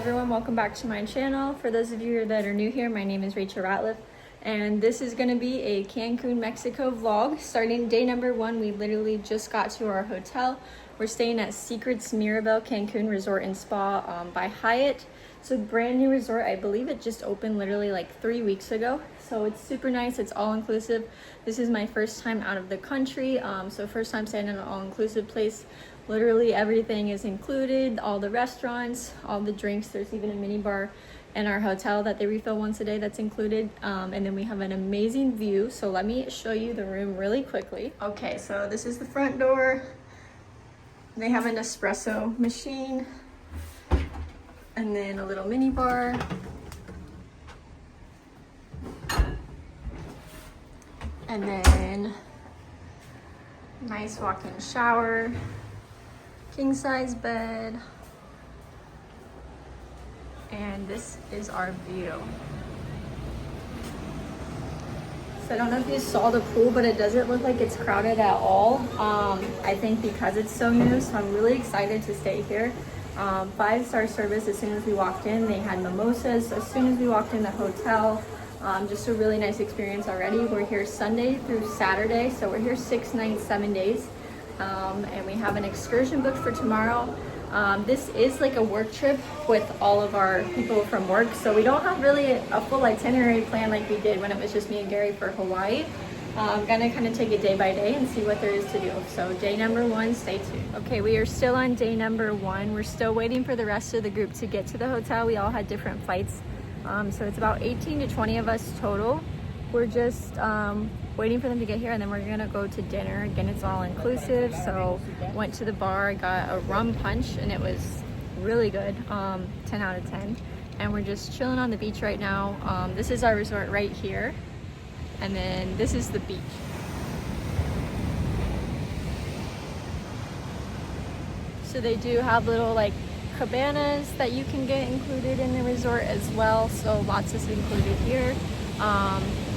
everyone, welcome back to my channel. For those of you that are new here, my name is Rachel Ratliff, and this is going to be a Cancun, Mexico vlog. Starting day number 1, we literally just got to our hotel. We're staying at Secrets Mirabel Cancun Resort and Spa by Hyatt. It's a brand new resort. I believe it just opened literally like 3 weeks ago. So it's super nice. It's all inclusive. This is my first time out of the country. So first time staying in an all inclusive place. Literally everything is included. All the restaurants, all the drinks. There's even a mini bar in our hotel that they refill once a day that's included. And then we have an amazing view. So let me show you the room really quickly. Okay, so this is the front door. They have an espresso machine. And then a little mini bar. And then nice walk-in shower, king size bed, and this is our view. So I don't know if you saw the pool, but it doesn't look like it's crowded at all. I think because it's so new, so I'm really excited to stay here. 5-star service as soon as we walked in. They had mimosas as soon as we walked in the hotel. Just a really nice experience already. We're here Sunday through Saturday, so we're here 6 nights, 7 days. And we have an excursion booked for tomorrow. This is like a work trip with all of our people from work, so we don't have really a full itinerary plan like we did when it was just me and Gary for Hawaii. I'm gonna kind of take it day by day and see what there is to do. So day number 1, stay tuned. Okay, we are still on day number 1. We're still waiting for the rest of the group to get to the hotel. We all had different flights. So it's about 18 to 20 of us total. We're just waiting for them to get here, and then we're gonna go to dinner. Again, it's all inclusive. So went to the bar, got a rum punch, and it was really good, 10 out of 10. And we're just chilling on the beach right now. This is our resort right here. And then this is the beach. So they do have little like cabanas that you can get included in the resort as well. So lots is included here.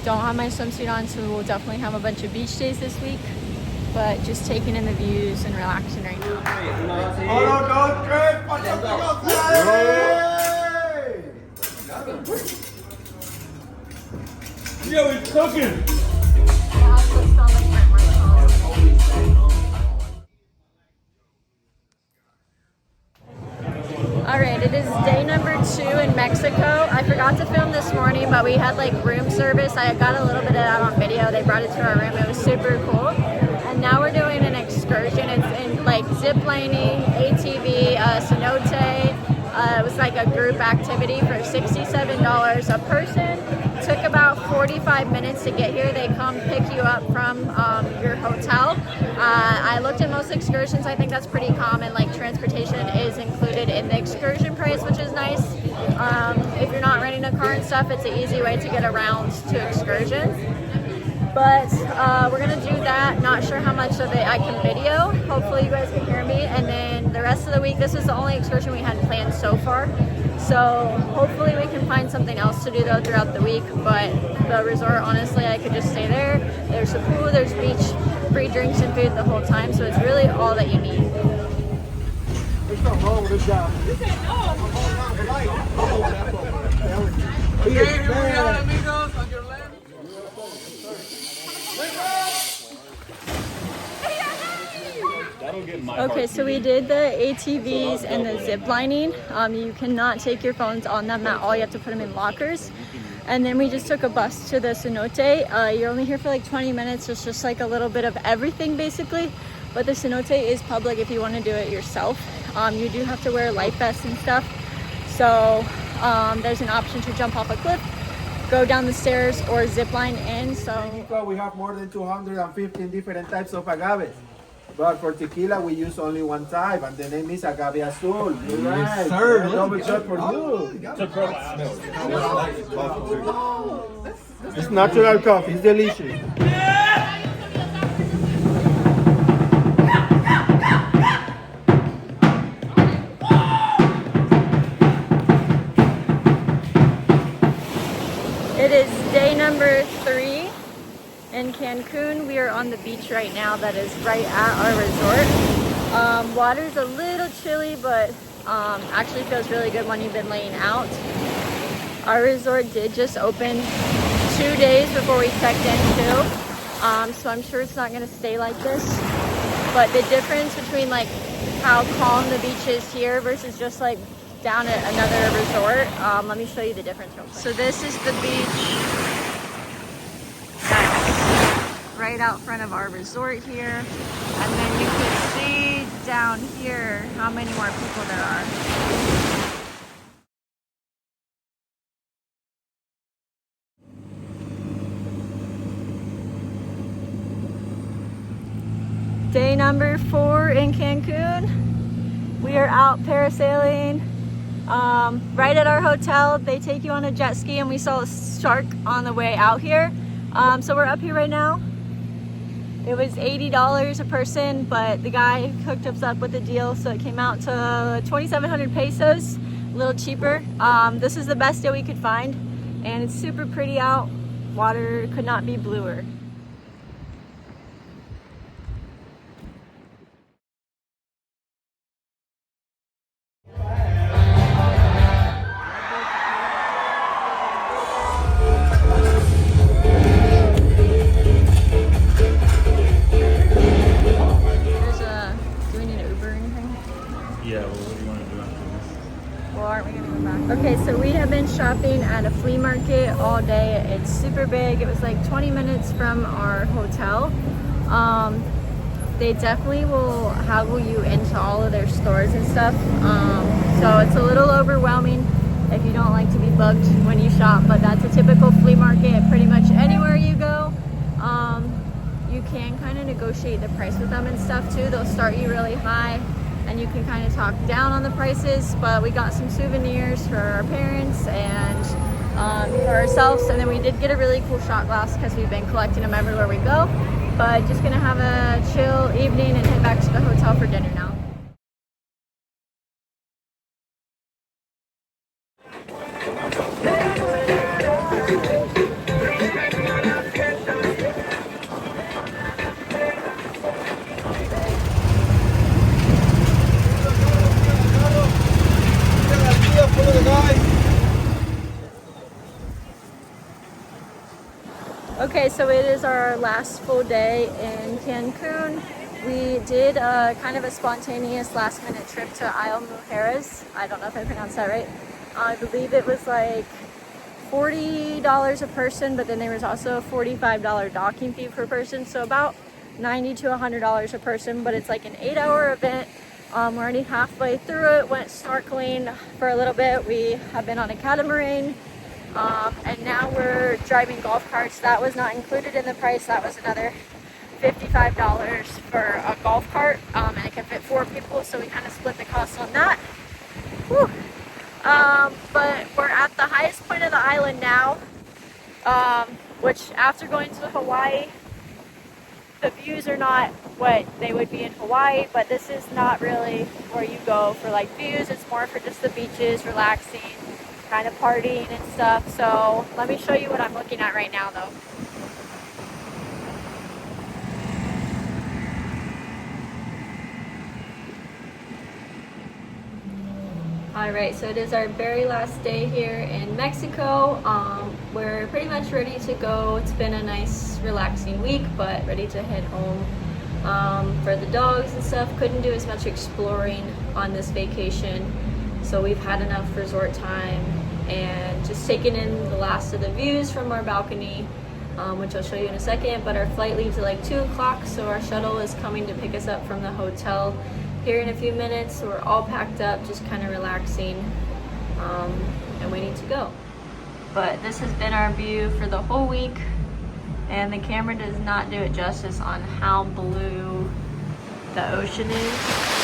Don't have my swimsuit on, so we'll definitely have a bunch of beach days this week. But just taking in the views and relaxing right now. Yo, it's cooking! Alright, it is day number 2 in Mexico. I forgot to film this morning, but we had like room service. I got a little bit of that on video. They brought it to our room. It was super cool. And now we're doing an excursion. It's in like zip lining, ATV, cenote. It was like a group activity for $67 a person. Took about 45 minutes to get here. They come pick you up from your hotel. I looked at most excursions. I think that's pretty common. Like transportation is included in the excursion price, which is nice. If you're not renting a car and stuff, it's an easy way to get around to excursions. But we're gonna do that. Not sure how much of it I can video. Hopefully you guys can hear me. And then the rest of the week, this is the only excursion we had planned so far. So hopefully we can find something else to do though throughout the week. But the resort, honestly, I could just stay there. There's a pool, there's beach, free drinks and food the whole time. So it's really all that you need. There's nothing wrong with this job. You said no. Here we are, amigos, on your left. Okay, so we did the ATVs and the zip lining. You cannot take your phones on them at all. You have to put them in lockers. And then we just took a bus to the cenote. You're only here for like 20 minutes. It's just like a little bit of everything basically. But the cenote is public if you want to do it yourself. You do have to wear life vests and stuff. So there's an option to jump off a cliff, go down the stairs, or zip line in. So we have more than 215 different types of agaves. But for tequila, we use only one type, and the name is agave azul. Yes, sir. Yeah, double shot for you. It's natural coffee. It's delicious. it is day number 3 in Cancun. We are on the beach right now that is right at our resort. Water's a little chilly, but Actually feels really good when you've been laying out. Our resort did just open 2 days before we checked in too. So I'm sure it's not gonna stay like this. But the difference between like how calm the beach is here versus just like down at another resort, let me show you the difference real quick. So this is the beach that's right out front of our resort here. And then you can see down here how many more people there are. Day number 4 in Cancun. We are out parasailing right at our hotel. They take you on a jet ski, and we saw a shark on the way out here. So we're up here right now. It was $80 a person, but the guy hooked us up with a deal, so it came out to 2,700 pesos, a little cheaper. This is the best day we could find, and it's super pretty out. Water could not be bluer. Okay, so we have been shopping at a flea market all day. It's super big. It was like 20 minutes from our hotel. They definitely will haggle you into all of their stores and stuff. So it's a little overwhelming if you don't like to be bugged when you shop, but that's a typical flea market pretty much anywhere you go. You can kind of negotiate the price with them and stuff too. They'll start you really high, and you can kind of talk down on the prices, but we got some souvenirs for our parents and for ourselves, and then we did get a really cool shot glass because we've been collecting them everywhere we go. But just gonna have a chill evening and head back to the hotel for dinner now. Okay, so it is our last full day in Cancun. We did kind of a spontaneous last minute trip to Isla Mujeres. I don't know if I pronounced that right. I believe it was like $40 a person, but then there was also a $45 docking fee per person. So about $90 to $100 a person, but it's like an 8-hour event. We're already halfway through it, went snorkeling for a little bit. We have been on a catamaran. And now we're driving golf carts. That was not included in the price. That was another $55 for a golf cart, and it can fit 4 people, so we kind of split the cost on that. Whew. But we're at the highest point of the island now, which after going to Hawaii, the views are not what they would be in Hawaii, but this is not really where you go for like views. It's more for just the beaches, relaxing, kind of partying and stuff. So let me show you what I'm looking at right now though. Alright, so it is our very last day here in Mexico. We're pretty much ready to go. It's been a nice relaxing week, but ready to head home. For the dogs and stuff, couldn't do as much exploring on this vacation, so we've had enough resort time and just taking in the last of the views from our balcony, which I'll show you in a second. But our flight leaves at like 2 o'clock, so our shuttle is coming to pick us up from the hotel here in a few minutes. So we're all packed up, just kind of relaxing and waiting to go. But this has been our view for the whole week, and the camera does not do it justice on how blue the ocean is.